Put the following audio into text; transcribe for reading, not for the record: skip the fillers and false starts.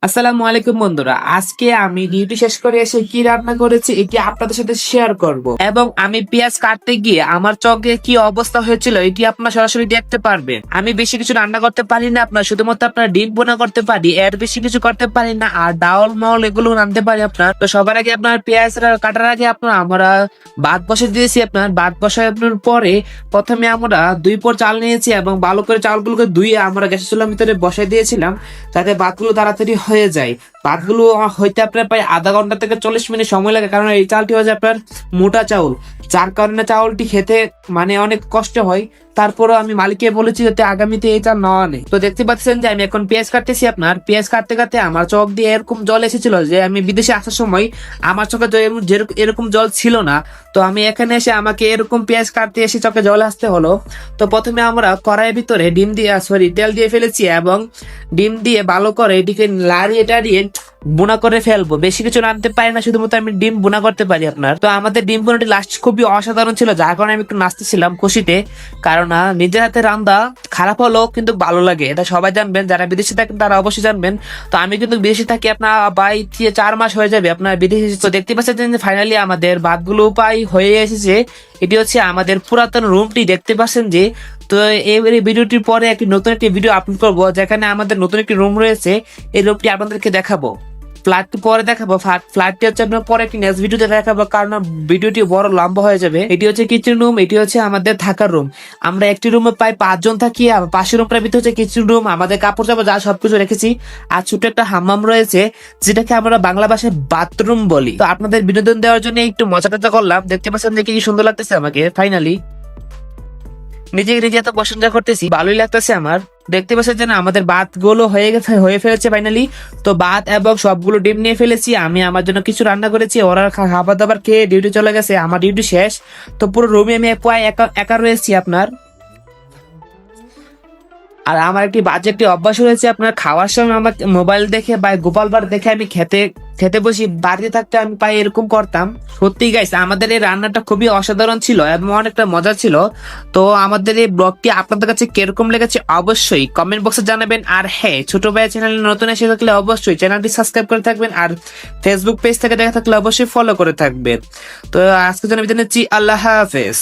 আসসালামু আলাইকুম বন্ধুরা, আজকে আমি ডিউটি শেষ করে এসে কি রান্না করেছি এটি আপনাদের সাথে শেয়ার করব এবং আমি পেঁয়াজ কাটতে গিয়ে আমার চোখে কি অবস্থা হয়েছিল এটি আপনারা সরাসরি দেখতে পারবেন। আমি বেশি কিছু রান্না করতে পারি না, আপনার শুধুমাত্র আপনার ডিম বোনা করতে পারি, এর বেশি কিছু করতে পারি না। আর ডাউল মাউল এগুলো রাঁধতে পারি আপনার। তো সবার আগে আপনার পেঁয়াজ কাটার আগে আপনার আমরা ভাত বসে দিয়েছি। আপনার ভাত বসানোর পরে প্রথমে আমরা 2 পর চাল নিয়েছি এবং ভালো করে চালগুলোকে ধুয়ে আমরা গ্যাসের চুলার ভিতরে বসে দিয়েছিলাম যাতে ভাতগুলো তাড়াতাড়ি হয়ে যায়। ভাতগুলো হইতে আপনার প্রায় আধা ঘন্টা থেকে 40 মিনিট সময় লাগে, কারণ এই চালটি হচ্ছে আপনার মোটা চাউল, যার কারণে চাউলটি খেতে মানে অনেক কষ্ট হয়। তারপরও আমি মালিককে বলেছি যাতে আগামীতে এই চাল না আনে। তো দেখতে পাচ্ছেন যে আমি এখন পেঁয়াজ কাটতেছি। আপনার পেঁয়াজ কাটতে কাটতে আমার চোখ দিয়ে এরকম জল এসেছিল যে আমি বিদেশে আসার সময় আমার চোখে এরকম জল ছিল না। তো আমি এখানে এসে আমাকে এরকম পেঁয়াজ কাটতে এসে চোখে জল আসতে হলো। তো প্রথমে আমরা কড়াইয়ের ভিতরে তেল দিয়ে ফেলেছি এবং ডিম দিয়ে ভালো করে এটিকে লাড়িয়ে টাড়িয়ে বুনা করে ফেলবো। বেশি কিছু রাঁধতে পারি না, শুধুমাত্র আমি ডিম বুনা করতে পারি আপনার। তো আমাদের ডিম বোনাটি লাস্ট খুবই অসাধারণ ছিল, যার কারণে আমি একটু নাচতেছিলাম খুশিতে। কারণ নিজের হাতে রান্না খারাপ হলেও কিন্তু ভালো লাগে, এটা সবাই জানবেন। যারা বিদেশে থাকেন তারা অবশ্যই জানবেন। তো আমি কিন্তু বিদেশে থাকি আপনার 4 মাস হয়ে যাবে আপনার বিদেশে। তো দেখতে পাচ্ছেন যে ফাইনালি আমাদের ভাতগুলো উপায় হয়ে এসেছে। এটি হচ্ছে আমাদের পুরাতন রুমটি, দেখতে পাচ্ছেন যে। তো এই ভিডিওটির পরে নতুন একটি ভিডিও আপলোড করবো যেখানে আমাদের নতুন একটি রুম রয়েছে। এই রুমটি আপনাদেরকে দেখাবো, ফ্ল্যাটটি পরে দেখাবো। ফ্ল্যাটটি হচ্ছে আপনার পরে একটি নেক্সট ভিডিওতে দেখাবো, কারণ ভিডিওটি বড় লম্বা হয়ে যাবে। এটি হচ্ছে কিচেন রুম, এটি হচ্ছে আমাদের থাকার রুম। আমরা একটি রুমে প্রায় 5 জন থাকি। পাশের রুমটার ভিতরে হচ্ছে কিচেন রুম, আমাদের কাপড় চাপড় যা সবকিছু রেখেছি। আর ছোট একটা হাম্মাম রয়েছে, যেটাকে আমরা বাংলা ভাষায় বাথরুম বলি। তো আপনাদের বিনোদন দেওয়ার জন্য একটু মজা টজা করলাম। দেখতে পাচ্ছেন যে কি সুন্দর লাগতেছে আমাকে। ফাইনালি নিজে নিজে এত প্রশংসা করতেছি, ভালোই লাগতেছে আমার। দেখতে পাচ্ছেন যে আমাদের ভাত গুলো হয়ে ফেলেছে ফাইনালি। তো ভাত এবং সবগুলো ডিম নিয়ে ফেলেছি। আমি আমার জন্য কিছু রান্না করেছি, ওরা খাবার দাবার খেয়ে ডিউটি চলে গেছে, আমার ডিউটি শেষ। তো পুরো রুমে আমি প্রায় একা রয়েছি আপনার। আর আমার একটি বাজে একটি অভ্যাস রয়েছে আপনার, খাওয়ার সময় আমার মোবাইল দেখে বা গোপাল বার দেখে আমি খেতে বসি। বাড়িতে থাকতে আমি প্রায় এরকম করতাম। সত্যি গাইস, আমাদের এই রান্নাটা খুবই অসাধারণ ছিল এবং অনেকটা মজা ছিল। তো আমাদের এই ব্লগটি আপনাদের কাছে কিরকম লেগেছে অবশ্যই কমেন্ট বক্সে জানাবেন। আর হ্যাঁ, ছোট ভাই চ্যানেলে নতুন এসে থাকলে অবশ্যই চ্যানেলটি সাবস্ক্রাইব করে থাকবেন, আর ফেসবুক পেজ থেকে দেখা থাকলে অবশ্যই ফলো করে থাকবেন। তো আজকের জন্য আমি জানাচ্ছি আল্লাহ হাফেজ।